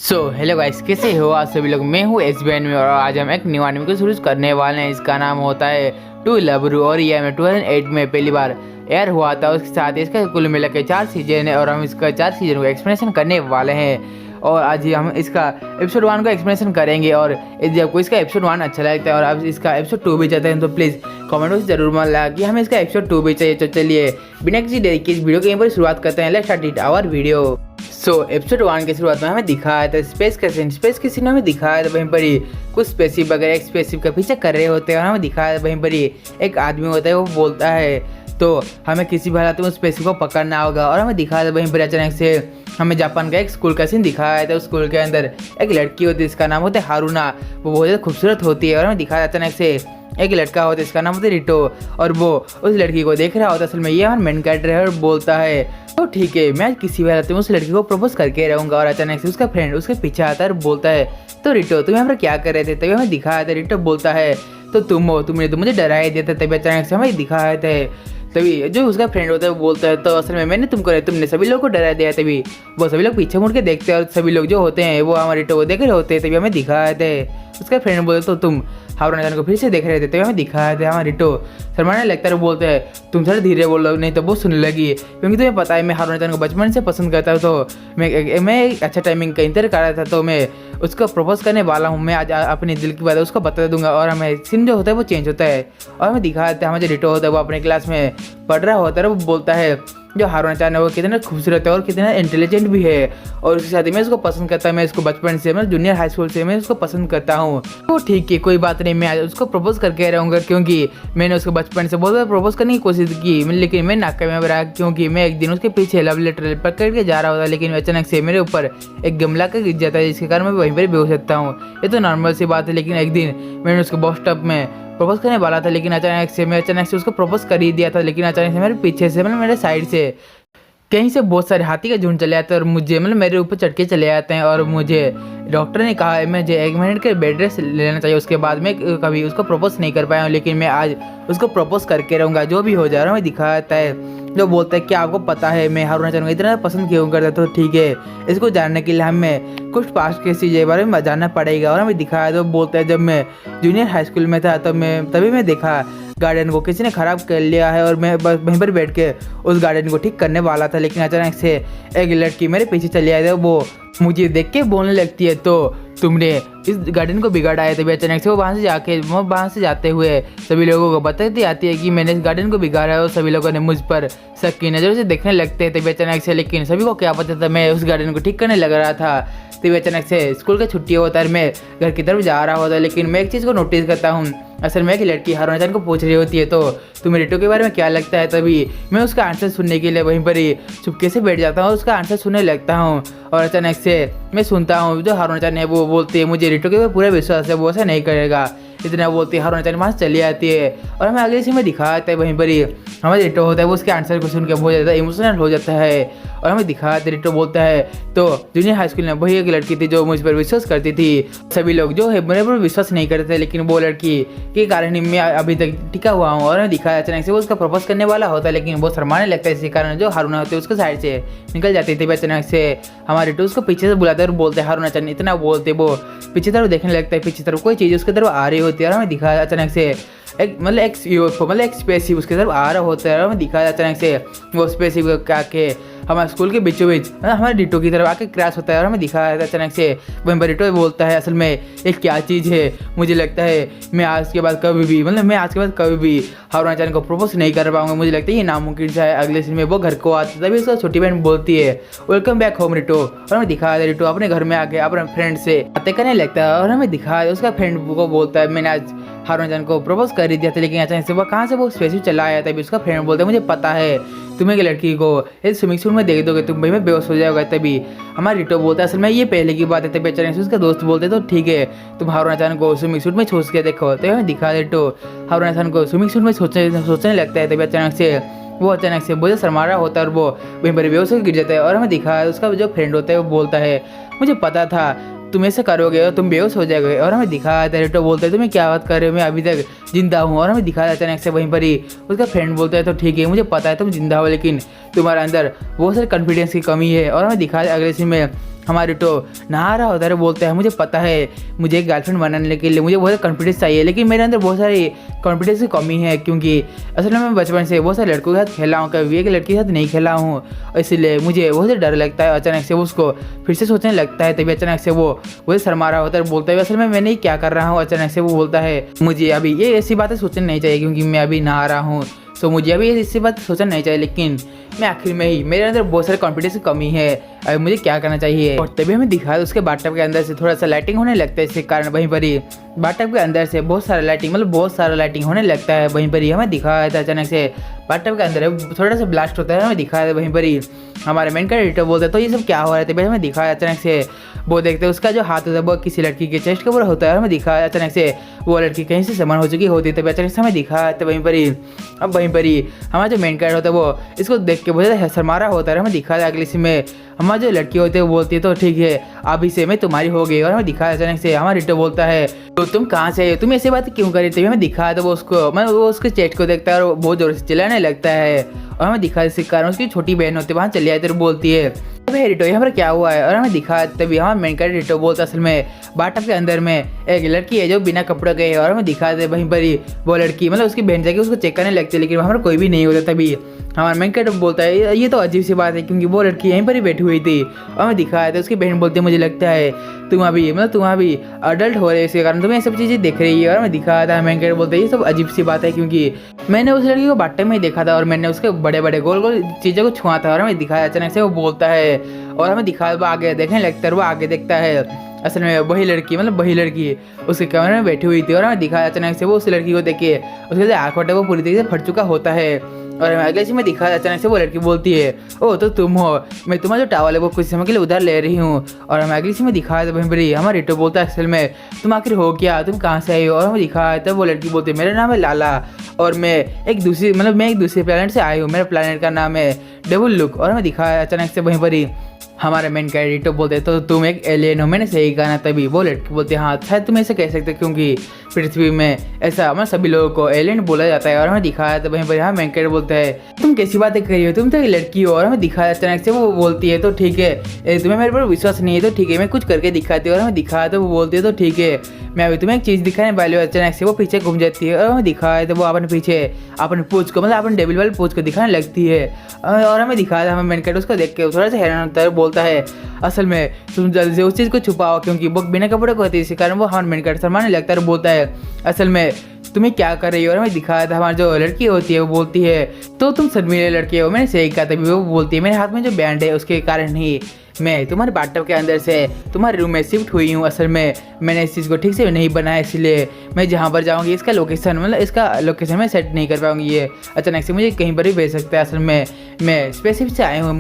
Hello guys, कैसे हो आप सभी लोग। मैं हूँ SBN में और आज हम एक न्यू एनिमे को शुरू करने वाले हैं। इसका नाम होता है टू लबरू और ये हमें 2008 में पहली बार एयर हुआ था। उसके साथ इसका कुल मिला के 4 सीजन है और हम इसका 4 सीजन को एक्सप्लेनेशन करने वाले हैं। और आज ही हम इसका एपिसोड 1 को एक्सप्लेनेशन करेंगे। और यदि आपको इसका एपिसोड 1 अच्छा लगता है और आप इसका एपिसोड 2 भी चाहते हैं तो प्लीज़ कमेंट बॉक्स जरूर मान ला कि हमें इसका एपिसोड 2 भी चाहिए। तो चलिए बिना किसी देरी के इस वीडियो की यहीं पर शुरुआत करते हैं। Let's start it our video. Episode 1 की शुरुआत में हमें दिखाया था स्पेस के सीन हमें दिखाया था। वहीं पर ही कुछ स्पेसशिप वगैरह एक स्पेसशिप का पीछे कर रहे होते हैं और हमें दिखाया था। वहीं पर ही एक आदमी होता है, वो बोलता है तो हमें किसी भी हालत में उस स्पेसशिप को पकड़ना होगा। और हमें दिखाया था वहीं पर अचानक से हमें जापान का एक स्कूल का सीन दिखाया था। उस स्कूल के अंदर एक लड़की होती है, इसका नाम होता है हारूना। वो बहुत ज़्यादा खूबसूरत होती है और हमें दिखाया अचानक से एक लड़का होता है, इसका नाम होता है रिटो। और वो उस लड़की को देख रहा होता है। असल में ये हमारा मेन कैरेक्टर है और बोलता है तो ठीक है, मैं किसी भी हालत में उस लड़की को प्रपोज करके रहूँगा। और अचानक से उसका फ्रेंड उसके पीछे आता है और बोलता है तो रिटो तुम यहाँ पर क्या कर रहे थे। तभी हमें दिखाया था रिटो बोलता है तो तुम हो, तुमने तो मुझे डरा ही दिया था। तभी अचानक से हमें दिखाया था। तभी जो उसका फ्रेंड होता है वो बोलता है तो असल में मैंने तुमने सभी लोगों को डरा दिया। तभी वो सभी लोग पीछे मुड़ के देखते हैं और सभी लोग जो होते हैं वो हमारे रिटो को देख रहे होते हैं। तभी हमें दिखाया था उसका फ्रेंड बोलते तो तुम हारूना को फिर से देख रहे थे। तभी हमें दिखाया था हमारा रिटो शर्माने लगता है और बोलते हैं तुम थोड़ा धीरे बोलो नहीं तो वो सुनने लगी, क्योंकि तुम्हें पता है मैं हारूना को बचपन से पसंद करता हूँ। तो मैं एक अच्छा टाइमिंग का इंतजार कर रहा था, तो मैं उसको प्रपोज करने वाला हूँ। मैं आज अपने दिल की बात उसको बता दूंगा। और हमें सीन जो होता है वो चेंज होता है और हमें दिखाया था हमारा जो रिटो होता है वो अपने क्लास में पढ़ रहा होता है। वो बोलता है जो हारूना है वो कितना खूबसूरत है और कितना इंटेलिजेंट भी है और उसके साथ ही मैं उसको पसंद करता हूँ। मैं उसको बचपन से मैं जूनियर हाई स्कूल से मैं उसको पसंद करता हूँ। तो ठीक है, कोई बात नहीं, मैं आज उसको प्रपोज करके रहूँगा, क्योंकि मैंने उसको बचपन से बहुत बार प्रपोज करने की कोशिश की लेकिन मैं नाकामयाब रहा। क्योंकि मैं एक दिन उसके पीछे लव लेटर पकड़ के जा रहा होता, लेकिन अचानक से मेरे ऊपर एक गमला का गिर जाता है, जिसके कारण मैं वहीं पर बेहोश सकता हूँ। ये तो नॉर्मल सी बात है। लेकिन एक दिन मैंने उसको बस स्टॉप में प्रपोज करने वाला था, लेकिन अचानक से उसको प्रपोज कर ही दिया था। लेकिन अचानक से मेरे पीछे से मेरे साइड से कहीं से बहुत सारे हाथी का झुंड चले आते हैं और मुझे मेरे ऊपर चढ़ के चले आते हैं। और मुझे डॉक्टर ने कहा मुझे 1 मिनट के बेड रेस्ट लेना चाहिए। उसके बाद मैं कभी उसको प्रपोज नहीं कर पाया हूँ, लेकिन मैं आज उसको प्रपोज करके रहूँगा जो भी हो जा रहा है। मैं दिखाता है जो बोलता है कि आपको पता है मैं हारूना चाहूँगा इतना पसंद क्यों करता। तो ठीक है, इसको जानने के लिए हमें कुछ पास्ट के चीज़ के बारे में जानना पड़ेगा। और हमें दिखाया तो बोलता है जब मैं जूनियर हाई स्कूल में था तभी मैं देखा गार्डन को किसी ने ख़राब कर लिया है और मैं बस वहीं पर बैठ के उस गार्डन को ठीक करने वाला था। लेकिन अचानक से एक लड़की मेरे पीछे चली आई थी। वो मुझे देख के बोलने लगती है तो तुमने इस गार्डन को बिगाड़ा है। तभी अचानक से वो वहाँ से जाते हुए सभी लोगों को बताती आती है कि मैंने इस गार्डन को बिगाड़ा है। और सभी लोगों ने मुझ पर शक की नज़रों से देखने लगते हैं। तभी अचानक से लेकिन सभी को क्या पता था मैं उस गार्डन को ठीक करने लग रहा था। तभी अचानक से स्कूल का छुट्टी होता है, मैं घर की तरफ जा रहा होता है। लेकिन मैं एक चीज़ को नोटिस करता हूँ, असल में एक लड़की हारूना को पूछ रही होती है तो तुम्हें रिटो के बारे में क्या लगता है। तभी मैं उसका आंसर सुनने के लिए वहीं पर ही चुपके से बैठ जाता हूँ, उसका आंसर सुनने लगता हूँ। और अचानक से मैं सुनता हूँ जो हारूना है वो बोलती है मुझे रिटो के ऊपर पूरा विश्वास है, वो ऐसा नहीं करेगा। इतना बोलती है हारूना वहाँ से चली आती है और हमें अगले सीन में दिखाता है वहीं पर ही हमारा रिटो होता है वो उसके आंसर को सुन के बहुत ज़्यादा इमोशनल हो जाता है। और हमें दिखाता है रिटो बोलता है तो जूनियर हाई स्कूल में वही एक लड़की थी जो मुझ पर विश्वास करती थी। सभी लोग जो है मेरे पर विश्वास नहीं करते थे, लेकिन वो लड़की के कारण ही मैं अभी तक टिका हुआ हूँ। और हमें दिखाया अचानक से वो उसका प्रपोज करने वाला होता है, लेकिन वो शर्माने लगता है। इसी कारण जो हारूना होती है उसके साइड से निकल जाती थी। अचानक से हमारे रिटो उसको पीछे से बुलाते और बोलते हैं हारूना इतना बोलते वो पीछे तरफ देखने लगता है। पीछे तरफ कोई चीज़ उसकी तरफ आ रही होती है और हमें दिखाया अचानक से एक स्पेसशिप उसके तरफ आ रहा होता है। और हमें दिखाया अचानक से वो स्पेसशिप क्या के हमारे स्कूल के बीचों बीच हमारे रिटो की तरफ आके क्रैश होता है। और हमें दिखाया अचानक से वहीं पर रिटो बोलता है असल में एक क्या चीज़ है, मुझे लगता है मैं आज के बाद कभी भी हारूना को प्रपोज नहीं कर पाऊंगा। मुझे लगता है ये नामुमकिन सा है। अगले दिन में वो घर को आती तभी उसका छोटी बहन बोलती है वेलकम बैक होम रिटो। और हमें दिखाया रिटो अपने घर में आके अपने फ्रेंड से बातें करने लगता है। और हमें दिखाया उसका फ्रेंड को बोलता है मैंने आज हारूना को प्रपोज कर दिया था, लेकिन अचानक से वो कहाँ से वो स्पेसशिप चला आया था। तभी उसका फ्रेंड बोलता है मुझे पता है तुम्हें लड़की को इस स्विमिंग पूल में देख दोगे तुम भाई में बेहोश हो जाओगे। तभी हमारा रिटो बोलता है असल में ये पहले की बात है। तभी अचानक से उसका दोस्त बोलते तो ठीक है तुम हारूना को स्विमिंग सूट में सोच के देखो। तो हमें दिखा रिटो हारूना को स्विमिंग सूट में सोचने लगता है। तभी अचानक से बहुत शर्मा रहा होता है और वो वहीं पर बेहोश होकर गिर जाता है। और हमें दिखा उसका जो फ्रेंड होता है वो बोलता है मुझे पता था तुम ऐसे करोगे और तुम बेहोश हो जाओगे। और हमें दिखाया था रिटो बोलता है तुम्हें क्या बात कर रहे हो, मैं अभी तक जिंदा हूँ। और हमें दिखाया अचानक से वहीं पर ही उसका फ्रेंड बोलता है तो ठीक है मुझे पता है तुम जिंदा हो, लेकिन तुम्हारे अंदर बहुत सारे कॉन्फिडेंस की कमी है। और हमें दिखाया अगले सीन में हमारे तो नहा रहा होता है, बोलता है मुझे पता है मुझे एक गर्लफ्रेंड बनाने के लिए मुझे बहुत कॉन्फिडेंस चाहिए, लेकिन मेरे अंदर बहुत सारी कॉन्फिडेंस की कमी है, क्योंकि असल में मैं बचपन से बहुत सारे लड़कों के साथ खेला हूँ, कभी एक लड़की के साथ नहीं खेला हूँ, इसलिए मुझे बहुत डर लगता है। अचानक से वो उसको फिर से सोचने लगता है, तभी अचानक से वो मुझे शर्मा रहा होता है, बोलता है असल में मैं नहीं क्या कर रहा हूँ। अचानक से वो बोलता है मुझे अभी ये ऐसी बातें सोचनी नहीं चाहिए, क्योंकि मैं अभी नहा रहा हूँ, तो मुझे अभी इससे बात सोचना नहीं चाहिए, लेकिन मैं आखिर में ही मेरे अंदर बहुत सारे कॉन्फिडेंस की कमी है, अभी मुझे क्या करना चाहिए। और तभी हमें दिखा उसके बाथटब के अंदर से थोड़ा सा लाइटिंग होने लगता है, इसके कारण वहीं पर ही बाथटब के अंदर से बहुत सारा लाइटिंग बहुत सारा लाइटिंग होने लगता है। वहीं पर ही हमें दिखाया था अचानक से बाथटब के अंदर थोड़ा सा ब्लास्ट होता है, हमें दिखाया था। वहीं पर ही हमारे मेन कैरेक्टर बोलते हैं तो ये सब क्या हो रहा है, तभी हमें दिखाया अचानक से वो देखते हैं उसका जो हाथ होता है वो किसी लड़की के चेस्ट के ऊपर होता है, हमें दिखाया अचानक से वो लड़की कहीं से समान हो चुकी होती है, तभी अचानक से हमें दिखाया था। वहीं पर ही अब वहीं पर ही हमारा जो मेन कैरेक्टर होता है वो इसको देख के बहुत ज़्यादा शर्मा रहा होता है, हमें दिखाया अगले सीन में हमारी जो लड़की होती है वो बोलती है तो ठीक है अभी से मैं तुम्हारी हो गई, और हमें दिखाया अचानक से हमारा रिटो बोलता है तो तुम कहाँ से तुम ऐसी बात क्यों करी, तभी हमें दिखाया था वो उसको वो उसके चेस्ट को देखता है और बहुत जोर से चिल्लाने लगता है, और हमें दिखा इसके कारण उसकी छोटी बहन होती है वहाँ चली आती है, बोलती है अबे रिटो हमारा क्या हुआ है, और हमें दिखा तभी हमारा मेन कैरेक्टर रिटो बोलता असल में बाथटब के अंदर में एक लड़की है जो बिना कपड़ों के है, और हमें दिखा दे वहीं पर ही वो लड़की उसकी बहन जाके उसको चेक करने लगती है, लेकिन वहाँ पर कोई भी नहीं होता। तभी हमारा मेन कैरेक्टर बोलता है ये तो अजीब सी बात है, क्योंकि वो लड़की यहीं पर ही बैठी हुई थी, और हमें दिखाया था उसकी बहन बोलती है मुझे लगता है तुम अभी अडल्ट हो रहे हो, इसके कारण तुम्हें ये सब चीज़ें दिख रही है, और हमें दिखाया था मेन कैरेक्टर बोलते हैं ये सब अजीब सी बात है, क्योंकि मैंने उस लड़की को बाथटब में ही देखा था और मैंने उसके बड़े बड़े गोल गोल चीज़ों को छुआ था, और हमें दिखाया अचानक से वो बोलता है, और हमें दिखाया वो आगे देखने लगता है, वो आगे देखता है असल में वही लड़की उसके कमरे में बैठी हुई थी, और हमें दिखाया अचानक से वो उस लड़की को देख के उसके जो आँख है वो पूरी तरीके से फट चुका होता है, और अगले चीज में दिखा अचानक से वो लड़की बोलती है ओ तो तुम हो, मैं तुम्हारा जो टावल है वो कुछ समय के लिए उधार ले रही हूँ, और हमें अगले चीज में दिखाया था वहीं पर ही हमारा रिटो बोलता है असल में तुम आखिर हो क्या, तुम कहाँ से आई हो, और हमें दिखाया था वो लड़की बोलती है मेरा नाम है लाला, और मैं एक दूसरे प्लेनेट से आई हूँ, मेरे प्लेनेट का नाम है डेविल लुक, और हमें दिखाया अचानक से वहीं पर ही हमारे मेन कैरेक्टर बोलते तो तुम एक एलियन हो, मैंने सही कहा ना, तभी वो लड़की बोलते हैं हाँ शायद तुम ऐसे कह सकते हो, क्योंकि पृथ्वी में ऐसा सभी लोगों को एलियन बोला जाता है, और हमें दिखाया था वहीं पर हाँ मेन कैरेक्टर बोलता है तुम कैसी बातें कर रही हो, तुम तो एक लड़की हो, और हमें दिखाया अचानक से वो बोलती है तो ठीक है तुम्हें मेरे पर विश्वास नहीं है तो ठीक है मैं कुछ करके दिखाती हूँ, और हमें दिखाया तो वो बोलती है तो ठीक है मैं अभी तुम्हें एक चीज़ दिखाने वाली हूँ। अचानक से वो पीछे घूम जाती है, और हमें दिखाया तो वो अपने पीछे अपने पूछ को अपने डेविल वाले पूछ को दिखाने लगती है, और हमें दिखाया हमें मेन कैरेक्टर उसको देख के थोड़ा सा हैरान होता है, बोलता है असल में तुम जल्दी से उस चीज़ को छुपाओ, क्योंकि वो बिना कपड़े को होती है, इसी कारण वो हमारे मेन कैरेक्टर शर्माने लगता है, बोलता है असल में तुम्हें क्या कर रही हो, और हमें दिखाया था हमारी जो लड़की होती है वो बोलती है तो तुम शर्मीले लड़के हो, मैंने सही कहा, तभी वो बोलती है मेरे हाथ में जो बैंड है उसके कारण ही मैं तुम्हारे बाथटब के अंदर से तुम्हारे रूम में शिफ्ट हुई हूँ, असल में मैंने इस चीज़ को ठीक से नहीं बनाया, इसलिए मैं जहाँ पर जाऊँगी इसका लोकेशन मैं सेट नहीं कर पाऊँगी, ये अचानक से मुझे कहीं पर भी भेज सकता है, असल में मैं स्पेसिफिक से आई हूँ,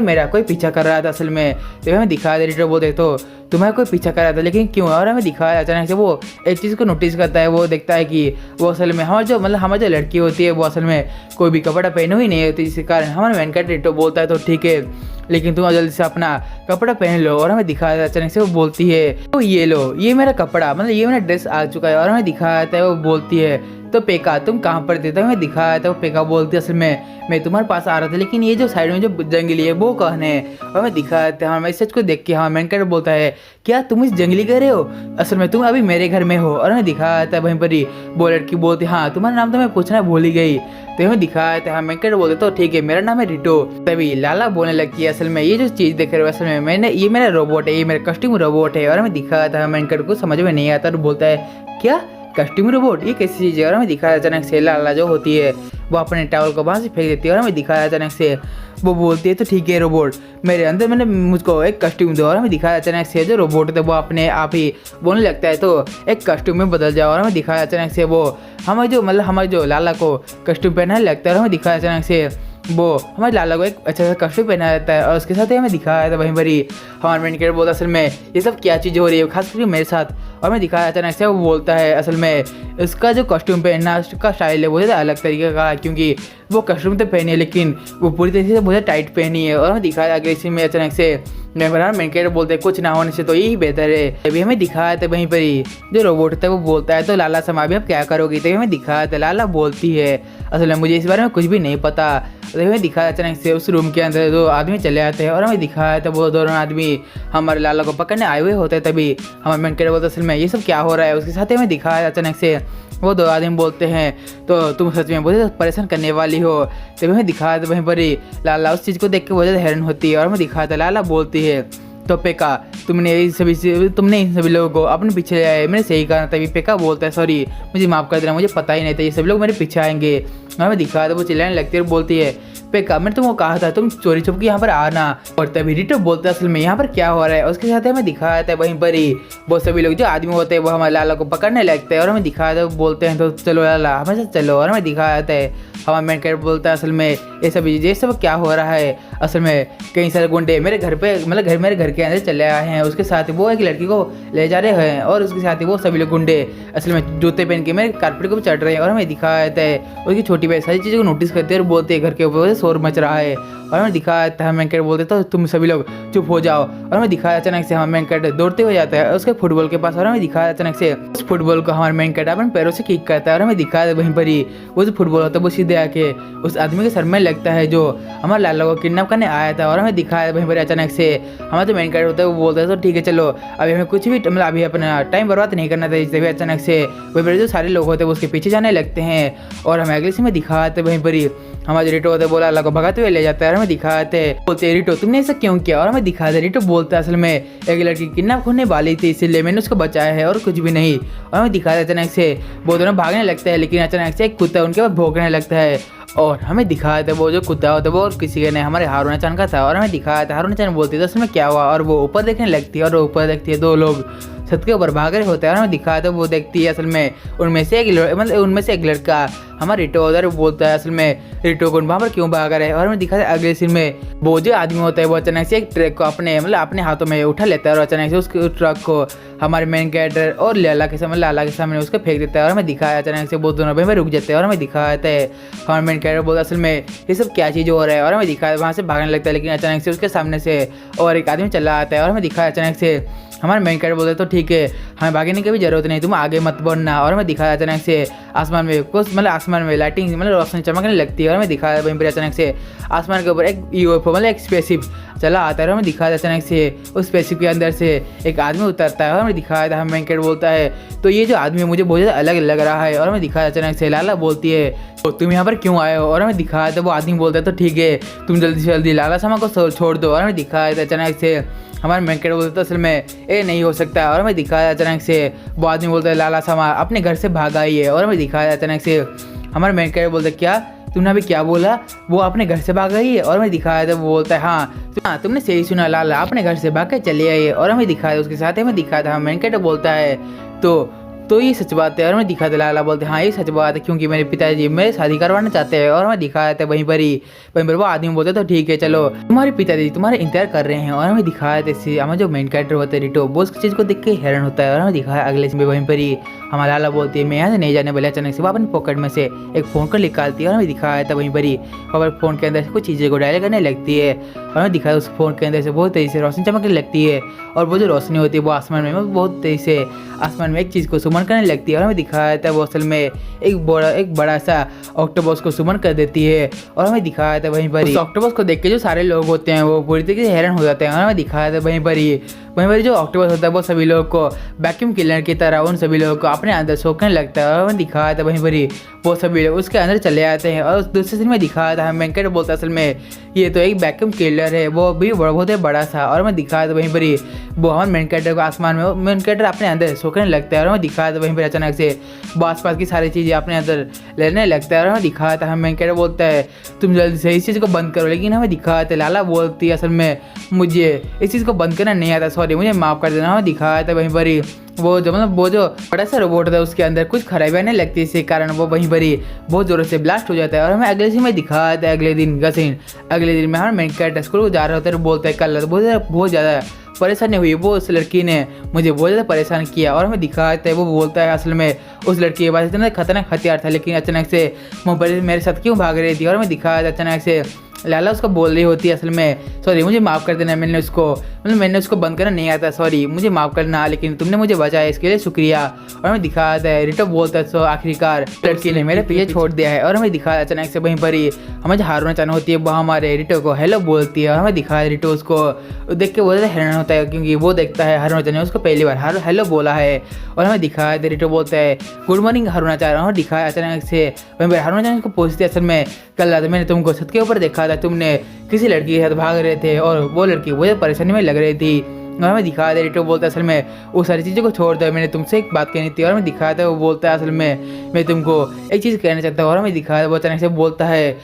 मेरा कोई पीछा कर रहा था, असल में तो हमें दिखाया एडिटर बोलते तो तुम्हें कोई पीछा कर रहा था लेकिन क्यों, और हमें दिखाया अचानक से वो एक चीज़ को नोटिस करता है, वो देखता है कि वो असल में हमारी जो लड़की होती है वो असल में कोई भी कपड़ा पहने हुई नहीं होती, जिसके कारण हमारा मेन कैरेक्टर बोलता है तो ठीक है लेकिन तुम जल्दी से अपना कपड़ा पहन लो, और हमें दिखाया अचानक से वो बोलती है तो ये लो ये मेरा कपड़ा ये मेरा ड्रेस आ चुका है, और हमें दिखाया था वो बोलती है तो पेका तुम कहाँ पर थे, तो हमें दिखाया था वो पेका बोलती है असल में मैं तुम्हारे पास आ रहा था, लेकिन ये जो साइड में जो जंगली है वो कहने है, और हमें दिखाया था हमें इस सच को देख के हाँ मेन कैरेक्टर बोलता है क्या तुम इस जंगली कह रहे हो, असल में तुम अभी मेरे घर में हो, और हमें दिखाया था वहीं पर ही वो लड़की बोलती हाँ तुम्हारा नाम तो मैं पूछना भूल ही गई, तो हमें दिखाया था हाँ मेन कैरेक्टर बोलते तो ठीक है मेरा नाम है रिटो, तभी लाला बोलने लगती है असल में ये जो चीज़ देख रहे हो असल में ये मेरा रोबोट है, ये मेरा कस्ट्यूम रोबोट है, और हमें दिखाया था मेन कैरेक्टर को समझ में नहीं आता, और बोलता है क्या कस्ट्यूम रोबोट ये कैसी चीज़ है, और हमें दिखाया अचानक से लाला जो होती है वो अपने टावल को वहाँ से फेंक देती है, और हमें दिखाया अचानक से वो बोलती है तो ठीक है रोबोट मेरे अंदर मुझको एक कस्ट्यूम दो, और हमें दिखाया अचानक से जो रोबोट है वो अपने आप ही बोलने लगता है तो एक कस्ट्यूम में बदल जाओ, और हमें दिखाया अचानक से वो हमारे जो लाला को कस्ट्यूम पहनाने लगता है, और हमें दिखाया अचानक से वो हमारे लाला को एक अच्छा सा कस्ट्यूम पहना जाता है, और उसके साथ ही हमें दिखाया था वहीं पर ही हमारे मेन कैरेक्टर बोलता असल में ये सब क्या चीज़ें हो रही है खास करके मेरे साथ, और हमें दिखाया अचानक से वो बोलता है असल में इसका जो कॉस्ट्यूम पहनना उसका स्टाइल है वो ज़्यादा अलग तरीके का है, क्योंकि वो कस्टम तो पहनी है लेकिन वो पूरी तरीके से बहुत टाइट पहनी है। और हमें दिखाया अगले सीन में अचानक से मेन कैरेक्टर बोलते हैं कुछ ना होने से तो यही बेहतर है। अभी हमें दिखाया था वहीं पर ही जो रोबोट होता है वो बोलता है तो लाला समा अभी आप क्या करोगी, तभी हमें दिखाया था लाला बोलती है असल में मुझे इस बारे में कुछ भी नहीं पता। तो हमें दिखाया अचानक से उस रूम के अंदर दो आदमी चले आते हैं और हमें दिखाया था वो दोनों आदमी हमारे लाला को पकड़ने आए हुए होते हैं। तभी हमारे मेन कैरेक्टर बोलते असल में ये सब क्या हो रहा है। उसके साथ हमें दिखाया अचानक से वो दो आदमी बोलते हैं तो तुम सच में बहुत परेशान करने वाली हो। तभी हमें दिखाया था वहीं पर ही लाला उस चीज़ को देख के बहुत ज़्यादा हैरान होती है। और हमें दिखाया था लाला बोलती है तो पेका तुमने इन सभी लोगों को अपने पीछे ले आए, मैंने सही कहा। तभी पेका बोलता है सॉरी मुझे माफ़ कर देना, मुझे पता ही नहीं था ये सभी लोग मेरे पीछे आएंगे। हमें दिखाया था वो चिल्लाने लगती है और बोलती है पेका मैंने तुमको कहा था तुम चोरी छुप के यहाँ पर आना। और तभी रिटो बोलता है असल में यहाँ पर क्या हो रहा है। उसके साथ हमें दिखाया था वहीं पर ही वो सभी लोग जो आदमी होते हैं वो हमारे लाला को पकड़ने लगते हैं। और हमें दिखाया था बोलते हैं तो चलो लाला हमें साथ चलो। और हमें दिखाया था हमारा मेन कैरेक्टर बोलता है असल में ये सब क्या हो रहा है। असल में कई सारे गुंडे मेरे घर पे मतलब मेरे घर के अंदर चले आए हैं। उसके साथ वो एक लड़की को ले जा रहे हैं और उसके साथ ही वो सभी लोग गुंडे असल में जूते पहन के मेरे कारपेट को चढ़ रहे हैं। और हमें दिखाया था उसकी छोटी बहन सारी चीज़ों को नोटिस करते हैं और बोलते हैं घर के ऊपर शोर मच रहा है। और हमें दिखाया था मेन कैरेक्टर बोलते तो तुम सभी लोग चुप हो जाओ। और हमें दिखाया अचानक से हमारा मेन कैरेक्टर दौड़ते हुए जाता है उसके फुटबॉल के पास। और हमें दिखाया अचानक से उस फुटबॉल को हमारे मेन कैरेक्टर अपने पैरों से किक करता है। और हमें दिखाया वहीं पर ही वो जो फुटबॉल होता है वो सीधे आके उस आदमी के सर में लगता है जो हमारे लाला को किडनैप करने आया था। और हमें दिखाया वहीं पर अचानक से हमारा जो मेन कैरेक्टर होता है वो बोलता है तो ठीक है चलो अभी हमें कुछ भी मतलब अभी अपना टाइम बर्बाद नहीं करना था। इससे भी अचानक से वहीं पर जो सारे लोग होते हैं वो उसके पीछे जाने लगते हैं। और हमें अगले से में दिखाया था वहीं पर ही हमारे रिटो होता है बोला लाला को भगाते हुए ले जाता है। और हमें दिखाते बोलते रिटो तुमने ऐसा क्यों किया। और हमें दिखाते रिटो बोलता है असल में एक लड़की किडनैप होने वाली थी इसलिए मैंने उसको बचाया है और कुछ भी नहीं। और हमें दिखाते अचानक से वो दोनों भागने लगता है लेकिन अचानक से एक कुत्ता उनके पास भौंकने लगता है। और हमें दिखाया था वो जो कुत्ता होता है वो और किसी के नहीं हमारे हारून चान का था। और हमें दिखाया था हारून चान बोलती है असल में क्या हुआ। और वो ऊपर देखने लगती है और ऊपर देखती है दो लोग छत के ऊपर भाग रहे होते हैं। और हमें दिखाया था वो देखती है असल में उनमें से एक लड़का हमारा रिटो उधर बोलता है असल में रिटो को वहाँ पर क्यों भाग रहा है। और हमें दिखाया अगले सीन में वो जो आदमी होता है वो अचानक से एक ट्रक को अपने हाथों में उठा लेता है और अचानक से उसके ट्रक को हमारे मेन कैरेक्टर और लाला के सामने उसको फेंक देता है। और हमें दिखाया अचानक से वो दोनों भाई में रुक जाते हैं। और हमें दिखाया है हमारे मेन कैरेक्टर बोलता है असल में ये सब क्या चीज़ हो रहा है। और हमें दिखाया वहाँ से भागने लगता है लेकिन अचानक से उसके सामने से और एक आदमी चला आता है। और हमें दिखाया अचानक से हमारे मेन कैरेक्टर बोलते तो ठीक है हमें भागने की भी जरूरत नहीं, तुम आगे मत बढ़ना। और हमें दिखाया अचानक से आसमान में कुछ आसमान में लाइटिंग रोशनी चमकने लगती है। और हमें दिखाया वहीं पर अचानक से आसमान के ऊपर एक यूएफओ एक स्पेसशिप चला आता है। और हमें दिखाया अचानक से उस स्पेसशिप के अंदर से एक आदमी उतरता है। और हमें दिखाया था हम मेन कैरेक्टर बोलता है तो ये जो आदमी है मुझे बहुत ज़्यादा अलग लग रहा है। और हमें दिखाया अचानक से लाला बोलती है तो तुम यहाँ पर क्यों आए हो। और हमें दिखाया था वो आदमी बोलता है तो ठीक है तुम जल्दी से जल्दी लाला समा को छोड़ दो। और हमें दिखाया था अचानक से हमारे मेन कैरेक्टर बोलते असल में ये नहीं हो सकता। और हमें दिखाया अचानक से वो आदमी बोलता है लाला समा अपने घर से भाग आई है। और हमें दिखाया अचानक से हमारे मेन कैरेक्टर बोलते क्या तुमने अभी क्या बोला, वो अपने घर से भाग गई है। और हमें दिखाया था वो बोलता है हाँ तुमने सही सुना लाला अपने घर से भाग के चली आई है। और हमें दिखाया उसके साथ हमें दिखाया था मेन कैरेक्टर बोलता है तो ये सच बात है। और हमें दिखाया था लाला बोलते हाँ ये सच बात है क्योंकि मेरे पिताजी मेरे शादी करवाना चाहते हैं। और हमें दिखाया था वहीं पर वो आदमी बोलते तो ठीक है चलो तुम्हारे पिताजी तुम्हारे इंतजार कर रहे हैं। और हमें दिखाया था हमारे जो मेन कैरेक्टर होता है रिटो वो उस चीज़ को देख के हैरान होता है। और हमें दिखाया अगले में वहीं पर ही हमारा लाला बोलती है मैं यहाँ से नहीं जाने वाले। अचानक से वो अपनी पॉकेट में से एक फ़ोन को निकालती है। और हमें दिखाया था वहीं पर ही और फ़ोन के अंदर से कुछ चीज़ें को डायल करने लगती है। और हमें दिखाया उस फ़ोन के अंदर से बहुत तेज़ी से रोशनी चमकने लगती है। और वो जो रोशनी होती है वो आसमान में बहुत तेज़ी से आसमान में एक चीज़ को सुमन करने लगती है। और हमें दिखाया था वो असल में एक बड़ा सा ऑक्टोपस को सुमन कर देती है। और हमें दिखाया था वहीं पर ऑक्टोपस को देख के जो सारे लोग होते हैं वो पूरी तरीके से हैरान हो जाते हैं। और हमें दिखाया था वहीं पर जो ऑक्टोपस होता है वो सभी लोगों को वैक्यूम क्लीनर की तरह उन सभी लोगों को अपने अंदर सोखने लगता है। और हमें दिखाया था वहीं पर वो सभी लोग उसके अंदर चले आते हैं। और दूसरे सीन में दिखाया था मेन कैरेक्टर बोलता असल में ये तो एक वैक्यूम क्लीनर है वो भी बहुत बड़ा सा। और हमें दिखाया था वहीं पर वो हमारे मेन कैरेक्टर को आसमान में मेन कैरेक्टर अपने अंदर सोखने लगता है। और हमें दिखाया था वहीं पर अचानक से वो आसपास की सारी चीज़ें अपने अंदर लेने लगता है। और हमें दिखाया था हम मेन कैरेक्टर बोलता है तुम जल्दी से इस चीज़ को बंद करो। लेकिन हमें दिखाया था लाला बोलती है असल में मुझे इस चीज़ को बंद करना नहीं आता, सॉरी मुझे माफ़ कर देना। हमें दिखाया था वहीं पर वो जो बड़ा सा रोबोट था उसके अंदर कुछ खराबी आने लगती है, इसी कारण वो वहीं पर ही बहुत ज़ोरों से ब्लास्ट हो जाता है। और हमें अगले सीन में दिखाता है अगले दिन का सीन। अगले दिन में हमारे मेन कैरेक्टर स्कूल को जा रहे होते हैं, बोलते हैं कल बहुत ज़्यादा परेशानी हुई, वो उस लड़की ने मुझे बहुत ज़्यादा परेशान किया। और हमें दिखाता है वो बोलता है असल में उस लड़की के पास इतना खतरनाक हथियार था, लेकिन अचानक से वो मेरे साथ क्यों भाग रही थी। और हमें दिखाया अचानक से लाला उसको बोल रही होती है असल में सॉरी मुझे माफ़ कर देना, मैंने उसको बंद करना नहीं आता, सॉरी मुझे माफ़ करना, लेकिन तुमने मुझे बचाया इसके लिए शुक्रिया। और हमें दिखाता है रिटो बोलता है सो आखिरकार लड़की ने मेरे पीछे छोड़ दिया है। और हमें दिखाया अचानक से वहीं पर ही हमें हारना चाहना होती है, वो हमारे रिटो को हेलो बोलती है। और हमें दिखाया रिटो उसको देख के बहुत ज़्यादा हैरान होता है, क्योंकि वो देखता है हारना ने उसको पहली बार हेलो बोला है। और हमें दिखाया रिटो बोलता है गुड मॉर्निंग हारना चाह रहा हूँ। दिखाया अचानक से वहीं पर हारना उसको पूछती है असल में कल रात मैंने तुमको छत के ऊपर देखा था, तुमने किसी लड़की के साथ भाग रहे थे और वो लड़की मुझे परेशानी में लग रही थी। और हमें दिखाया था रिटो बोलता है असल में वो सारी चीज़ों को छोड़ दो, मैंने तुमसे एक बात कहनी थी। और हमें दिखाया था वो बोलता है असल में मैं तुमको एक चीज़ कहना चाहता हूँ। और हमें दिखाया वो अचानक से बोलता है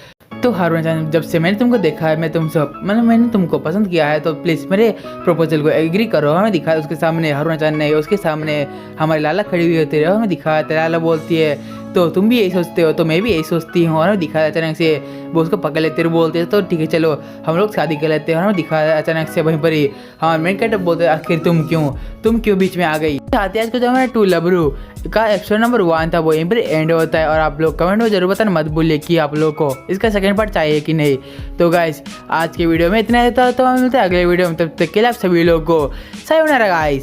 तो हारून जब से मैंने तुमको देखा है मैंने तुमको पसंद किया है, तो प्लीज़ मेरे प्रपोजल को एग्री करो। हमें दिखाया उसके सामने हारून ने उसके सामने हमारी लाला खड़ी हुई होती है। हमें दिखाया लाला बोलती है तो तुम भी यही सोचते हो तो मैं भी यही सोचती हूँ। और हमें दिखाया अचानक से वो उसको पकड़ लेते हैं, बोलते हैं तो ठीक है चलो हम लोग शादी कर लेते हैं। और हमें दिखाया अचानक से वहीं पर ही हमारे मेन कैरेक्टर बोलते हैं आखिर तुम क्यों बीच में आ गई। आते आज को जो हमारा टू लबरू का एपिसोड नंबर 1 था वो यहीं पर एंड होता है। और आप लोग कमेंट में जरूर बताना मत भूलिए कि आप लोग को इसका सेकंड पार्ट चाहिए कि नहीं। तो गाइस आज की वीडियो में इतना था, तो हम मिलते हैं अगले वीडियो में, तब तक के लिए आप सभी लोग को सायोनारा गाइस।